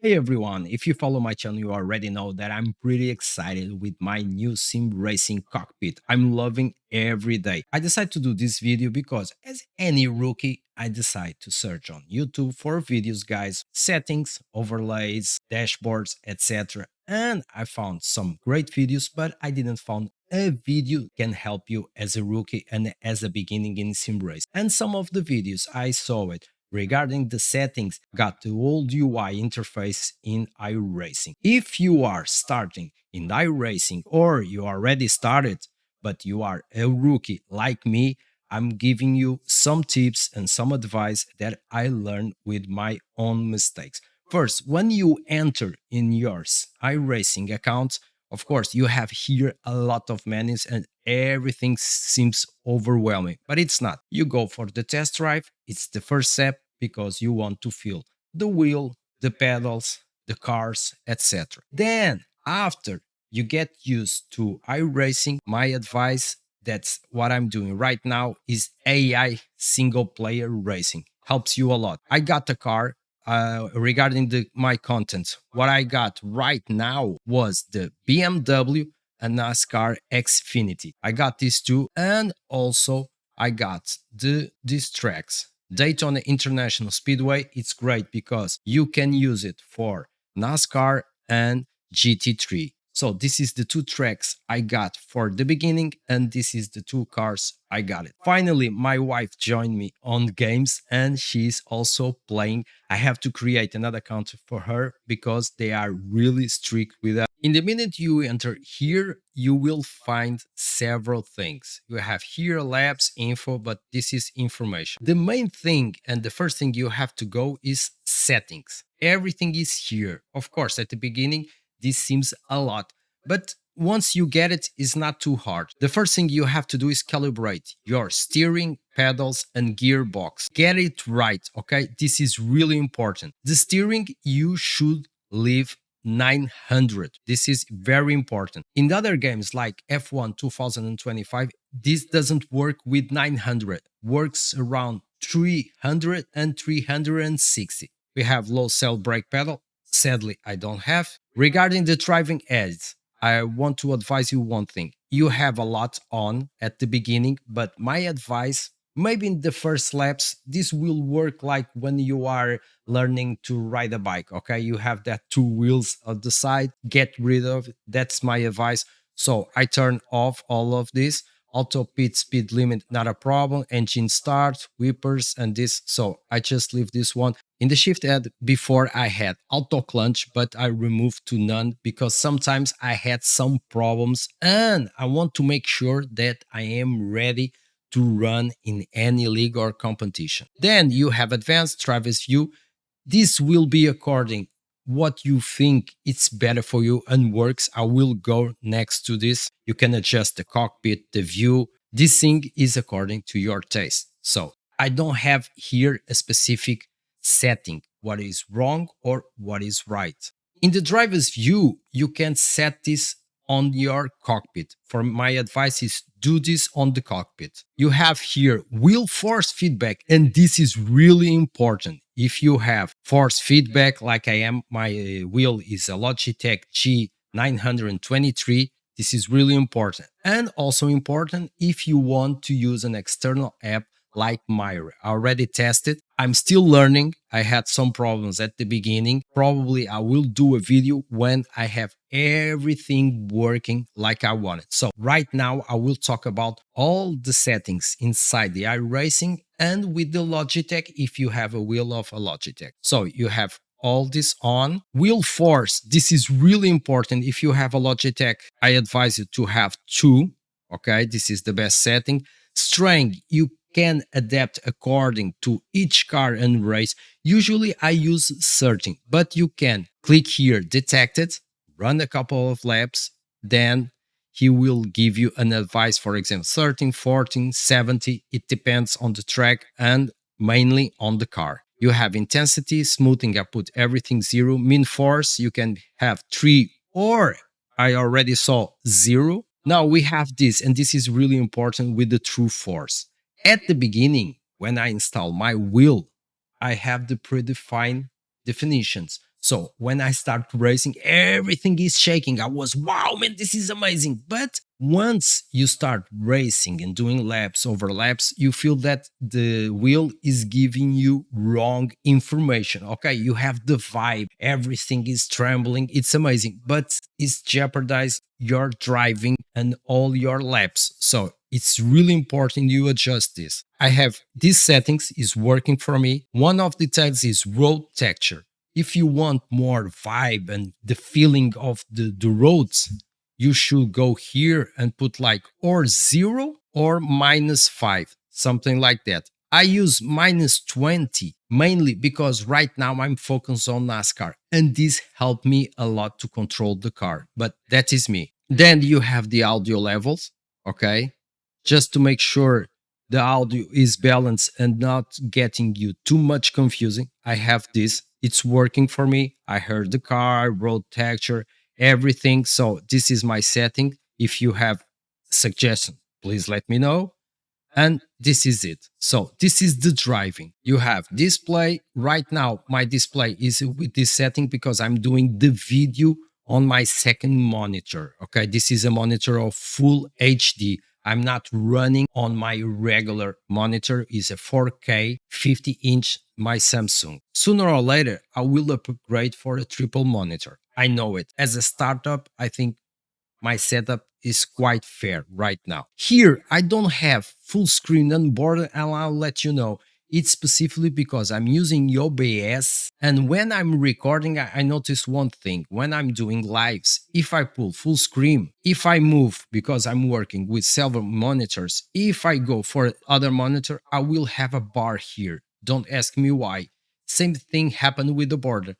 Hey everyone, if you follow my channel, you already know that I'm pretty excited with my new sim racing cockpit. I'm loving every day. I decided to do this video because as any rookie, I decide to search on YouTube for videos, guys, settings, overlays, dashboards, etc. And I found some great videos, but I didn't find a video can help you as a rookie and as a beginning in sim race. And some of the videos I saw it regarding the settings got the old UI interface in iRacing. If you are starting in iRacing or you already started, but you are a rookie like me, I'm giving you some tips and some advice that I learned with my own mistakes. First, when you enter in yours iRacing account, of course, you have here a lot of menus and everything seems overwhelming, but it's not. You go for the test drive, it's the first step because you want to feel the wheel, the pedals, the cars, etc. Then, after you get used to iRacing, my advice, that's what I'm doing right now, is AI single player racing. Helps you a lot. I got a car regarding my content. What I got right now was the BMW and NASCAR Xfinity. I got these two, and also I got these tracks. Daytona International Speedway. It's great because you can use it for NASCAR and GT3. So this is the two tracks I got for the beginning, and this is the two cars I got it. Finally, my wife joined me on games and she's also playing. I have to create another account for her because they are really strict with that. In the minute you enter here, you will find several things. You have here labs, info, but this is information. The main thing and the first thing you have to go is settings. Everything is here. Of course, at the beginning, this seems a lot, but once you get it, it's not too hard. The first thing you have to do is calibrate your steering, pedals, and gearbox. Get it right, okay? This is really important. The steering, you should leave 900. This is very important. In other games like F1 2025, this doesn't work with 900. Works around 300 and 360. We have low cell brake pedal. Sadly, I don't have. Regarding the driving aids, I want to advise you one thing. You have a lot on at the beginning, but my advice, maybe in the first laps, this will work like when you are learning to ride a bike, okay? You have that two wheels on the side, get rid of it. That's my advice. So I turn off all of this. Auto pit speed limit, not a problem. Engine start, whippers, and this. So I just leave this one. In the shift head, before I had auto clutch, but I removed to none because sometimes I had some problems and I want to make sure that I am ready to run in any league or competition. Then you have advanced driver's view. This will be according what you think it's better for you and works. I will go next to this. You can adjust the cockpit, the view. This thing is according to your taste. So I don't have here a specific setting, what is wrong or what is right. In the driver's view, you can set this on your cockpit. For my advice is do this on the cockpit. You have here wheel force feedback, and this is really important. If you have force feedback like I am, my wheel is a Logitech G 923. This is really important. And also important if you want to use an external app like Myra. I already tested. I'm still learning. I had some problems at the beginning. Probably I will do a video when I have everything working like I want it. So right now I will talk about all the settings inside the iRacing and with the Logitech if you have a wheel of a Logitech. So you have all this on. Wheel force, this is really important. If you have a Logitech, I advise you to have two. Okay, this is the best setting. Strength, you can adapt according to each car and race. Usually I use 13, but you can click here, detected, run a couple of laps, then he will give you an advice, for example, 13, 14, 70. It depends on the track and mainly on the car. You have intensity, smoothing, I put everything 0. Mean force, you can have 3 or I already saw 0. Now we have this, and this is really important with the true force. At the beginning, when I install my wheel, I have the predefined definitions. So when I start racing, everything is shaking. I was, wow, man, this is amazing. But once you start racing and doing laps over laps, you feel that the wheel is giving you wrong information. Okay, you have the vibe, everything is trembling. It's amazing, but it's jeopardized your driving and all your laps. So it's really important you adjust this. I have these settings is working for me. One of the tags is road texture. If you want more vibe and the feeling of the roads, you should go here and put like or 0 or -5, something like that. I use -20 mainly because right now I'm focused on NASCAR and this helped me a lot to control the car. But that is me. Then you have the audio levels, okay? Just to make sure the audio is balanced and not getting you too much confusing. I have this. It's working for me. I heard the car, road texture, everything. So this is my setting. If you have suggestion, please let me know. And this is it. So this is the driving. You have display. Right now, my display is with this setting because I'm doing the video on my second monitor. Okay, this is a monitor of full HD. I'm not running on my regular monitor. It's a 4K 50-inch my Samsung. Sooner or later, I will upgrade for a triple monitor. I know it. As a startup, I think my setup is quite fair right now. Here, I don't have full screen on board, and I'll let you know. It's specifically because I'm using OBS, and when I'm recording, I notice one thing. When I'm doing lives, if I pull full screen, if I move, because I'm working with several monitors, if I go for other monitor, I will have a bar here. Don't ask me why. Same thing happened with the border.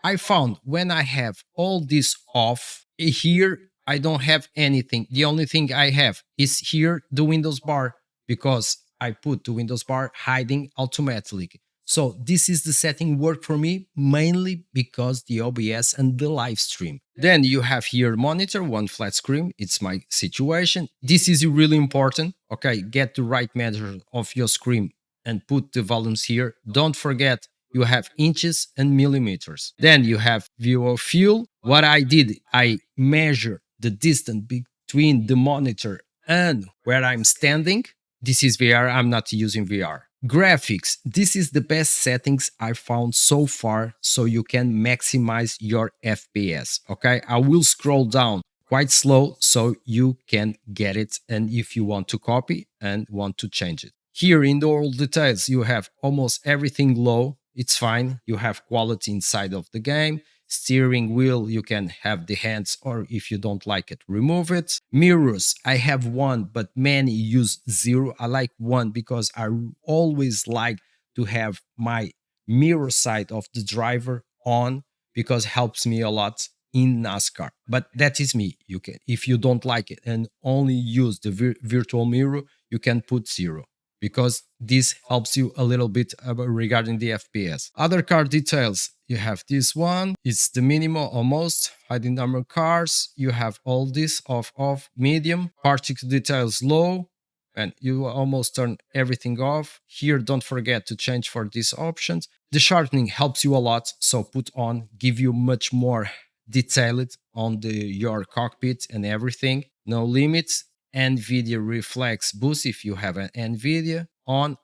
I found when I have all this off, here I don't have anything. The only thing I have is here the Windows bar because I put the Windows bar hiding automatically. So this is the setting work for me mainly because the OBS and the live stream. Then you have here monitor, one flat screen. It's my situation. This is really important. Okay, get the right measure of your screen and put the volumes here. Don't forget you have inches and millimeters. Then you have view of fuel. What I did, I measure the distance between the monitor and where I'm standing. This is VR, I'm not using VR. Graphics, this is the best settings I found so far so you can maximize your FPS. Okay, I will scroll down quite slow so you can get it and if you want to copy and want to change it. Here in the all details, you have almost everything low. It's fine. You have quality inside of the game. Steering wheel, you can have the hands, or if you don't like it, remove it. Mirrors, I have one, but many use 0. I like one because I always like to have my mirror side of the driver on because it helps me a lot in NASCAR. But that is me. You can, if you don't like it and only use the virtual mirror, you can put 0 because this helps you a little bit regarding the FPS. Other car details, you have this one, it's the minimal almost, hiding number cars, you have all this off, medium, particle details low, and you almost turn everything off. Here, don't forget to change for these options. The sharpening helps you a lot, so put on, give you much more detailed on your cockpit and everything. No limits, NVIDIA reflex boost if you have an NVIDIA on.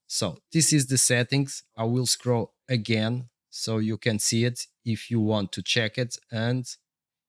So this is the settings. I will scroll again so you can see it if you want to check it and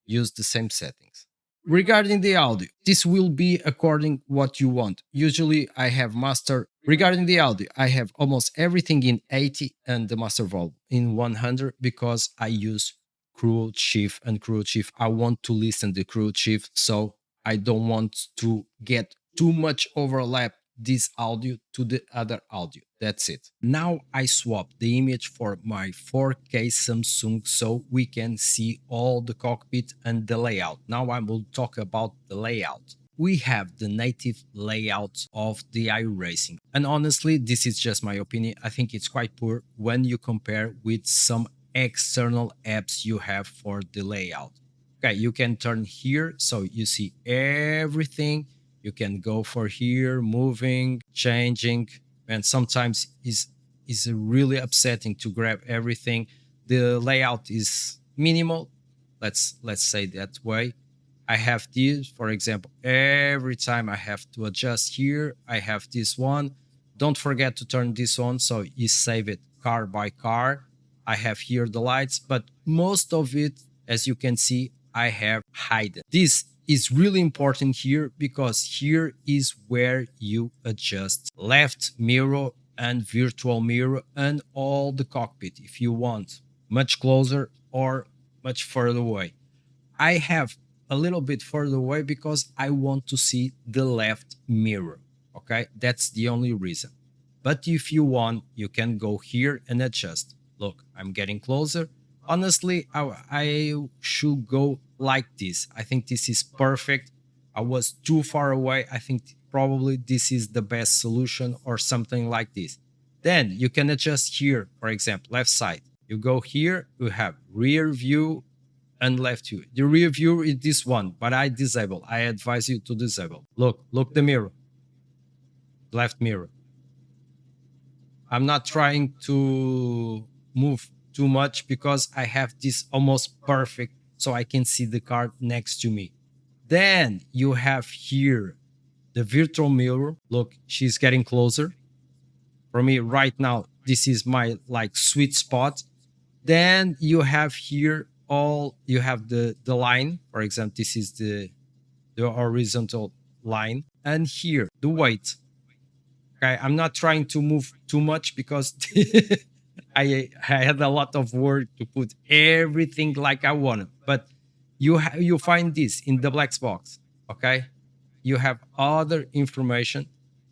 use the same settings. Regarding the audio, this will be according what you want. Usually I have master. Regarding the audio, I have almost everything in 80 and the master volume in 100 because I use crew chief and crew chief. I want to listen to crew chief, so I don't want to get too much overlap this audio to the other audio. That's it. Now I swap the image for my 4K Samsung so we can see all the cockpit and the layout. Now I will talk about the layout. We have the native layout of the iRacing. And honestly, this is just my opinion. I think it's quite poor when you compare with some external apps you have for the layout. Okay, you can turn here so you see everything. You can go for here, moving, changing, and sometimes is really upsetting to grab everything. the layout is minimal. Let's say that way. I have this, for example, every time I have to adjust here, I have this one. Don't forget to turn this on so you save it car by car. I have here the lights, but most of it, as you can see, I have hidden. This is really important here because here is where you adjust left mirror and virtual mirror and all the cockpit if you want much closer or much further away. I have a little bit further away because I want to see the left mirror. Okay, that's the only reason. But if you want, you can go here and adjust. Look, I'm getting closer. Honestly, I should go like this. I think this is perfect. I was too far away. I think probably this is the best solution or something like this. Then you can adjust here, for example, left side. You go here, you have rear view and left view. The rear view is this one, but I disable. I advise you to disable. Look the mirror, left mirror. I'm not trying to move too much because I have this almost perfect so I can see the car next to me. Then you have here the virtual mirror. Look, she's getting closer. For me right now, this is my like sweet spot. Then you have here you have the line. For example, this is the horizontal line. And here, the weight. Okay, I'm not trying to move too much because I had a lot of work to put everything like I wanted. But you find this in the black box. Okay, you have other information.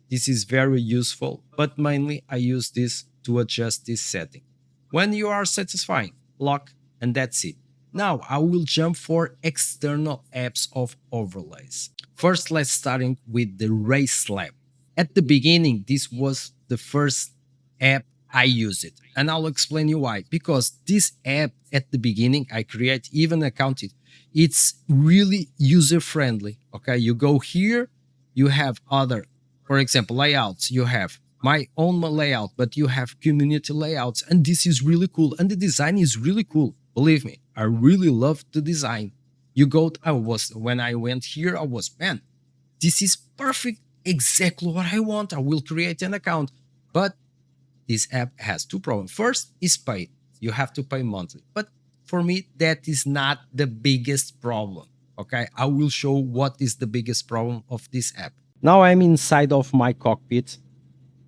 This is very useful, but mainly I use this to adjust this setting. When you are satisfied, lock, and that's it. Now I will jump for external apps of overlays. First, let's starting with the Race Lab. At the beginning, this was the first app I used it, and I'll explain you why. Because this app at the beginning, I create even account it. It's really user friendly. Okay, you go here, you have other, for example, layouts. You have my own layout, but you have community layouts, and this is really cool. And the design is really cool. Believe me, I really love the design. When I went here, I was, man, this is perfect. Exactly what I want. I will create an account. But this app has two problems. First is paid. You have to pay monthly. But for me, that is not the biggest problem. Okay, I will show what is the biggest problem of this app. Now I'm inside of my cockpit.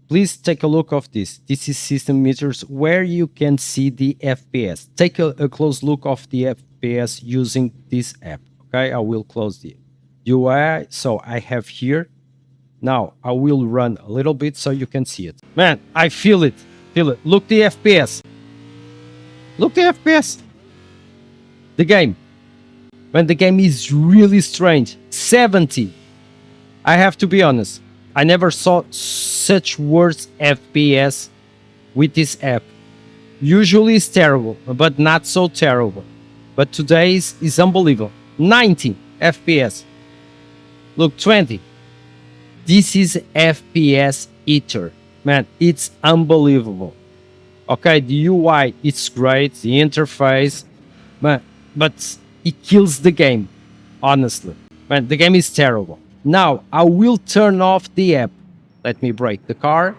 Please take a look of this. This is system meters where you can see the FPS. Take a close look of the FPS using this app. Okay, I will close the UI. So I have here. Now I will run a little bit so you can see it. Man, I feel it. Feel it. Look the FPS. Look the FPS. The game. Man, the game is really strange. 70. I have to be honest. I never saw such worse FPS with this app. Usually it's terrible, but not so terrible. But today is unbelievable. 90 FPS. Look, 20. This is FPS eater. Man, it's unbelievable. Okay, the UI, it's great. The interface, man, but it kills the game, honestly. Man, the game is terrible. Now, I will turn off the app. Let me brake the car.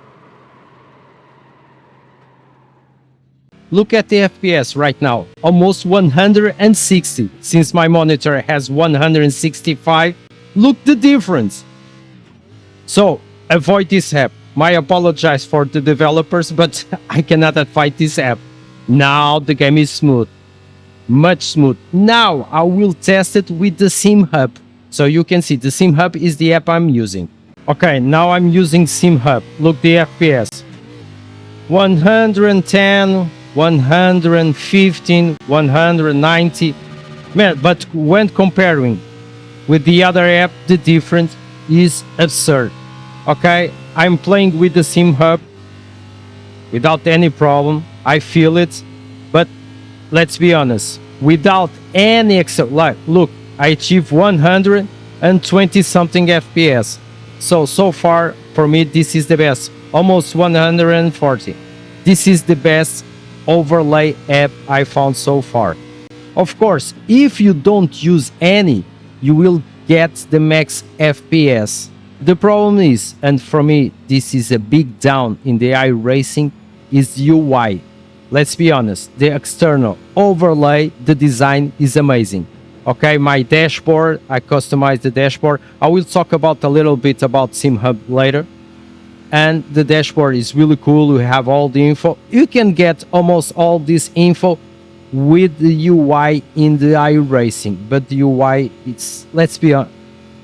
Look at the FPS right now. Almost 160. Since my monitor has 165. Look the difference. So, avoid this app. I apologize for the developers, but I cannot avoid this app. Now the game is smooth. Much smooth. Now I will test it with the SimHub. So you can see the SimHub is the app I'm using. Okay, now I'm using SimHub. Look the FPS. 110, 115, 190. Man, but when comparing with the other app, the difference is absurd. Okay, I'm playing with the SimHub without any problem. I feel it, but let's be honest, without any like, look, I achieved 120 something FPS. So far for me, this is the best. Almost 140. This is the best overlay app I found so far. Of course, if you don't use any, you will get the max FPS. The problem is, and for me this is a big down in the iRacing, is UI. Let's be honest, the external overlay, the design is amazing. Okay, my dashboard, I customized the dashboard. I will talk about a little bit about SimHub later. And the dashboard is really cool. We have all the info. You can get almost all this info with the UI in the iRacing, but the UI, it's, let's be honest,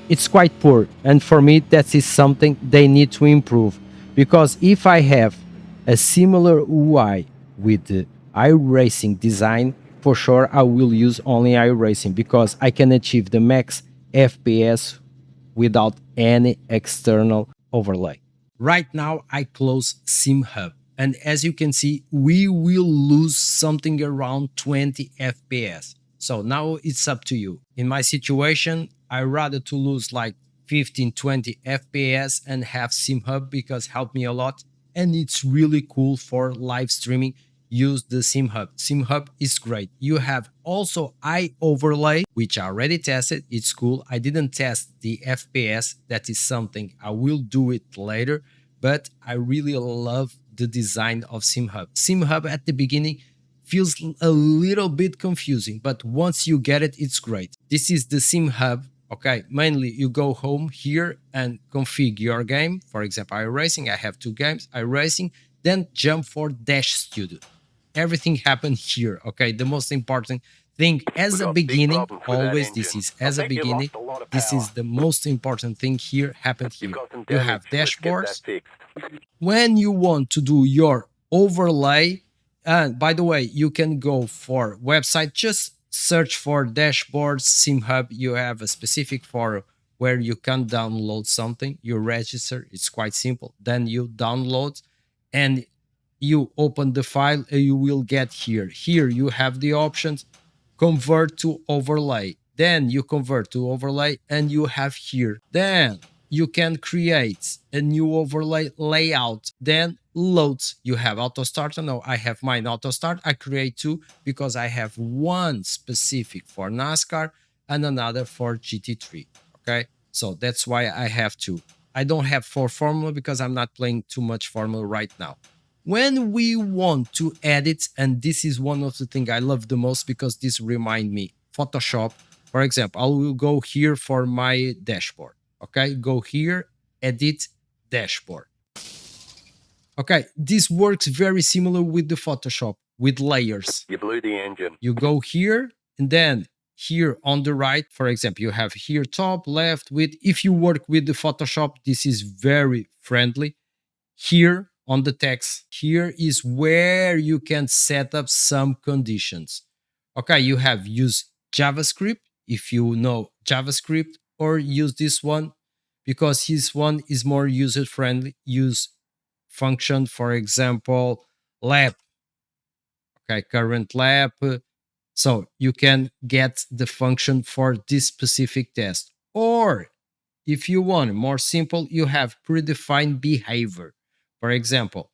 it's quite poor. And for me, that is something they need to improve. Because if I have a similar UI with the iRacing design, for sure I will use only iRacing because I can achieve the max FPS without any external overlay. Right now, I close SimHub. And as you can see, we will lose something around 20 FPS. So now it's up to you. In my situation, I rather to lose like 15, 20 FPS and have SimHub because helped me a lot. And it's really cool for live streaming. Use the SimHub. SimHub is great. You have also iOverlay, which I already tested. It's cool. I didn't test the FPS. That is something I will do it later, but I really love the design of SimHub. SimHub at the beginning feels a little bit confusing, but once you get it, it's great. This is the SimHub. Okay, mainly you go home here and configure your game. For example, iRacing, I have two games, iRacing, then jump for Dash Studio. Everything happened here. Okay, the most important thing as a beginning, always this is as a beginning, this is the most important thing here happened here. You have dashboards. When you want to do your overlay, and by the way, you can go for website, just search for dashboards, SimHub. You have a specific for where you can download something. You register, it's quite simple. Then you download and you open the file and you will get here. Here you have the options, convert to overlay. Then you convert to overlay and you have here. Then you can create a new overlay layout. Then loads. You have auto start. No, I have mine auto start. I create two because I have one specific for NASCAR and another for GT3. Okay, so that's why I have two. I don't have for Formula because I'm not playing too much Formula right now. When we want to edit, and this is one of the things I love the most because this remind me Photoshop. For example, I will go here for my dashboard. Okay, go here, edit dashboard. Okay, this works very similar with the Photoshop with layers. You blew the engine. You go here and then here on the right, for example, you have here top, left, with. If you work with the Photoshop, this is very friendly. Here on the text, here is where you can set up some conditions. Okay, you have use JavaScript if you know JavaScript, or use this one because this one is more user friendly. Use function, for example, lab. Okay, current lab. So you can get the function for this specific test. Or if you want more simple, you have predefined behavior. For example,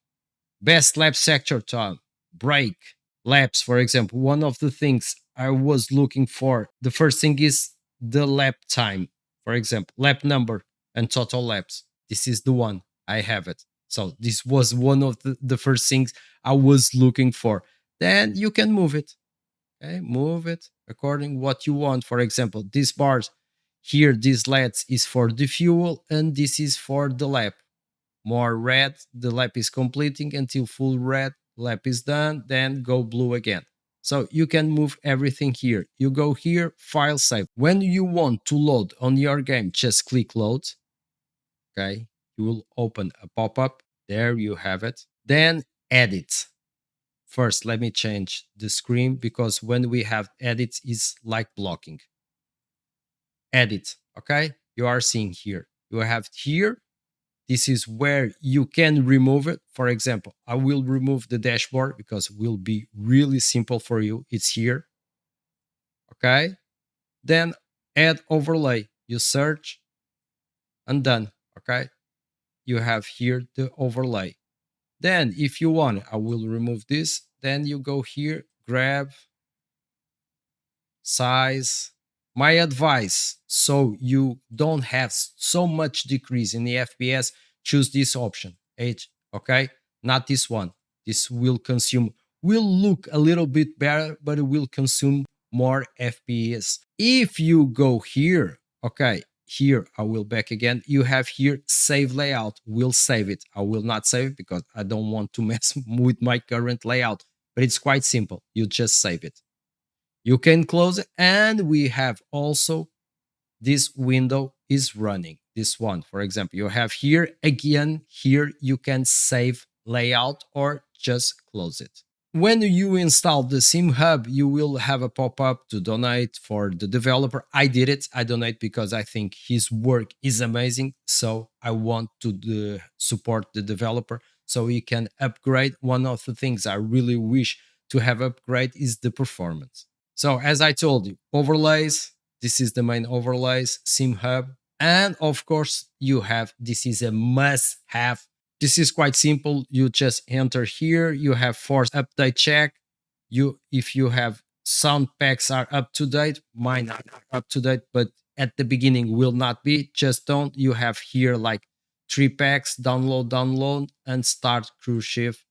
best lap sector time, brake, laps, for example. One of the things I was looking for, the first thing is the lap time. For example, lap number and total laps. This is the one. I have it. So this was one of the first things I was looking for. Then you can move it. Okay, move it according what you want. For example, these bars here, this LEDs is for the fuel and this is for the lap. More red, the lap is completing until full red, lap is done, then go blue again. So you can move everything here. You go here, file save. When you want to load on your game, just click load. Okay, you will open a pop-up. There you have it. Then edit. First, let me change the screen because when we have edits, it's like blocking. Edit, okay? You are seeing here. You have here. This is where you can remove it. For example, I will remove the dashboard because it will be really simple for you. It's here. Okay. Then add overlay. You search and done. Okay. You have here the overlay. Then if you want, I will remove this. Then you go here, grab, size. My advice, so you don't have so much decrease in the FPS, choose this option, H, okay? Not this one. This will consume, will look a little bit better, but it will consume more FPS. If you go here, okay, here I will back again. You have here save layout. We'll save it. I will not save it because I don't want to mess with my current layout, but it's quite simple. You just save it. You can close it, and we have also this window is running. This one, for example, you have here again. Here you can save layout or just close it. When you install the SimHub, you will have a pop-up to donate for the developer. I did it. I donate because I think his work is amazing. So I want to support the developer so he can upgrade. One of the things I really wish to have upgrade is the performance. So as I told you, overlays, this is the main overlays, SimHub. And of course, you have, this is a must have. This is quite simple. You just enter here. You have force update check. If you have sound packs are up to date, mine are not up to date, but at the beginning will not be. Just don't. You have here like 3 packs, download, and start cruise shift,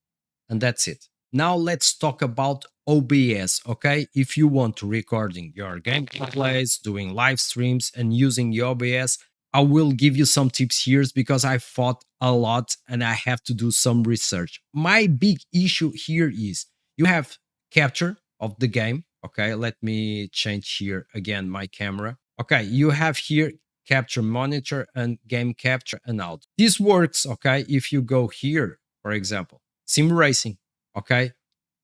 and that's it. Now let's talk about OBS, okay? If you want to recording your gameplays, doing live streams and using the OBS, I will give you some tips here because I fought a lot and I have to do some research. My big issue here is you have capture of the game, okay? Let me change here again my camera. Okay, you have here capture monitor and game capture and out. This works, okay? If you go here, for example, SimRacing. Okay.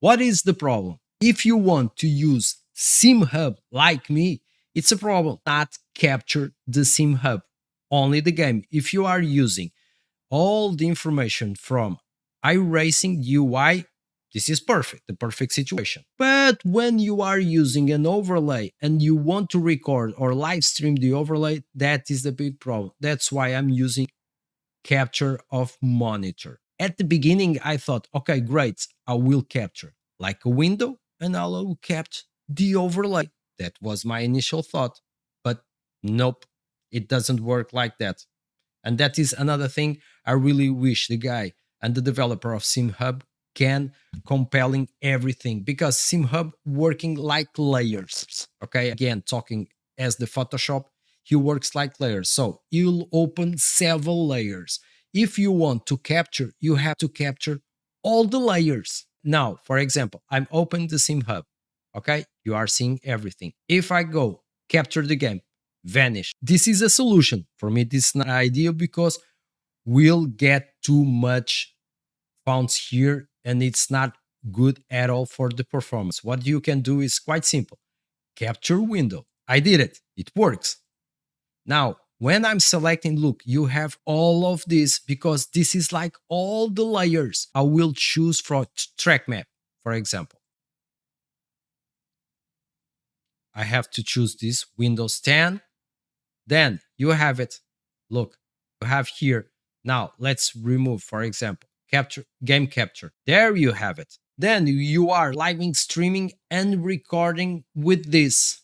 What is the problem? If you want to use SimHub like me, it's a problem. Not capture the SimHub, only the game. If you are using all the information from iRacing UI, this is perfect, the perfect situation. But when you are using an overlay and you want to record or live stream the overlay, that is the big problem. That's why I'm using capture of monitor. At the beginning, I thought, okay, great, I will capture like a window and I will capture the overlay. That was my initial thought. But nope, it doesn't work like that. And that is another thing I really wish the guy and the developer of SimHub can compelling everything because SimHub working like layers. Okay, again, talking as the Photoshop, he works like layers. So you'll open several layers. If you want to capture, you have to capture all the layers. Now, for example, I'm open the SimHub. Okay, you are seeing everything. If I go capture the game, vanish. This is a solution. For me, this is not ideal because we'll get too much fonts here and it's not good at all for the performance. What you can do is quite simple. Capture window. I did it. It works. Now, when I'm selecting, look, you have all of this because this is like all the layers. I will choose from track map, for example. I have to choose this Windows 10. Then you have it. Look, you have here. Now let's remove, for example, capture game capture. There you have it. Then you are living streaming and recording with this.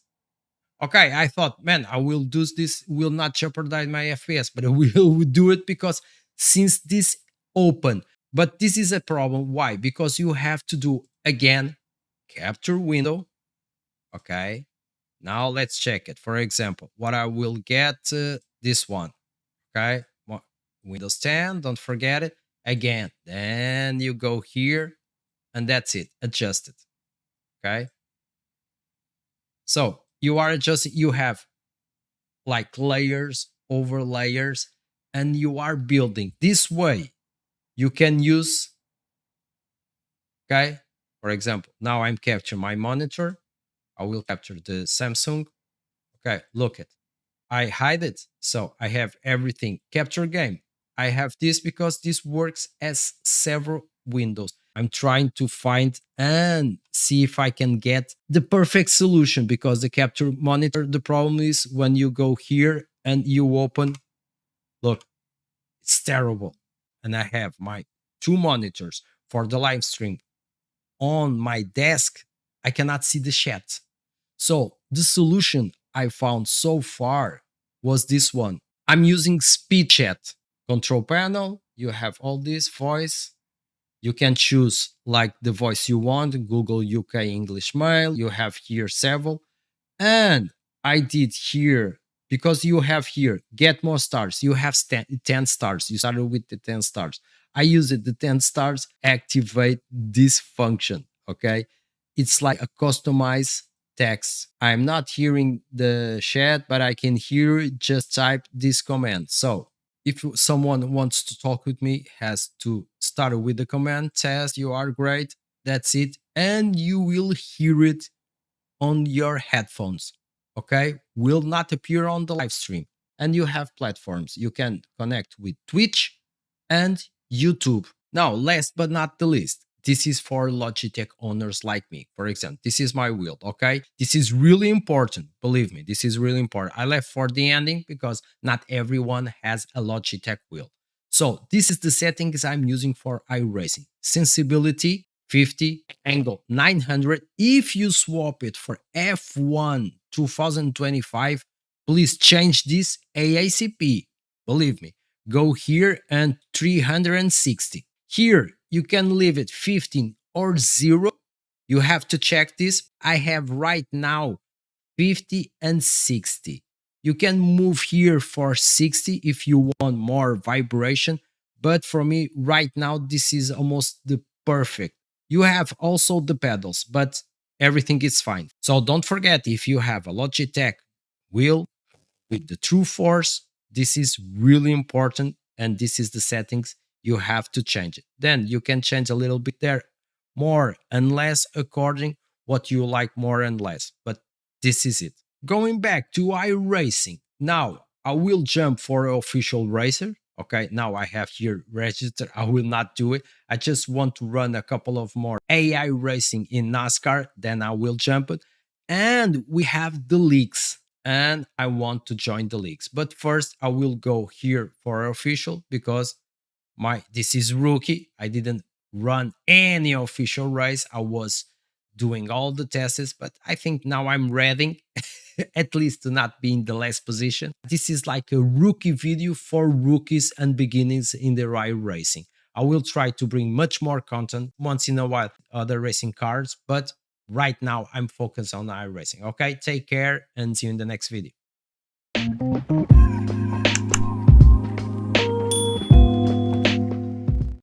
Okay, I thought, man, I will do this, will not jeopardize my FPS, but I will do it because since this open, but this is a problem. Why? Because you have to do again capture window. Okay, now let's check it. For example, what I will get this one. Okay, Windows 10, don't forget it. Again, then you go here and that's it. Adjust it. Okay. So you are adjusting, you have like layers over layers, and you are building this way. You can use, okay, for example, now I'm capturing my monitor. I will capture the Samsung. Okay, look at, I hide it. So I have everything. Capture game. I have this because this works as several windows. I'm trying to find and see if I can get the perfect solution because the capture monitor, the problem is when you go here and you open, look, it's terrible. And I have my 2 monitors for the live stream. on my desk, I cannot see the chat. So the solution I found so far was this one. I'm using SpeedChat. Control panel, you have all this voice. You can choose like the voice you want, Google UK English Mail. You have here several. And I did here, because you have here get more stars. You have 10 stars. You started with the 10 stars. I use it, the 10 stars, activate this function. Okay. It's like a customized text. I'm not hearing the chat, but I can hear it. Just type this command. So if someone wants to talk with me, has to start with the command test. You are great. That's it. And you will hear it on your headphones. Okay, will not appear on the live stream. And you have platforms. You can connect with Twitch and YouTube. Now, last but not the least, this is for Logitech owners like me. For example, this is my wheel. Okay, this is really important. Believe me, this is really important. I left for the ending because not everyone has a Logitech wheel. So this is the settings I'm using for iRacing. Sensibility 50, angle 900. If you swap it for F1 2025, please change this AACP. Believe me, go here and 360. Here, you can leave it 15 or 0. You have to check this. I have right now 50 and 60. You can move here for 60 if you want more vibration. But for me, right now, this is almost the perfect. You have also the pedals, but everything is fine. So don't forget, if you have a Logitech wheel with the true force, this is really important. And this is the settings you have to change it. Then you can change a little bit there, more and less according what you like more and less. But this is it. Going back to iRacing. Now I will jump for official racer. Okay, now I have here registered. I will not do it. I just want to run a couple of more AI racing in NASCAR. Then I will jump it. And we have the leagues. And I want to join the leagues. But first, I will go here for official because this is rookie. I didn't run any official race. I was doing all the tests, but I think now I'm ready, at least to not be in the last position. This is like a rookie video for rookies and beginners in the racing. I will try to bring much more content once in a while, other racing cars, but right now I'm focused on iRacing. Okay, take care and see you in the next video.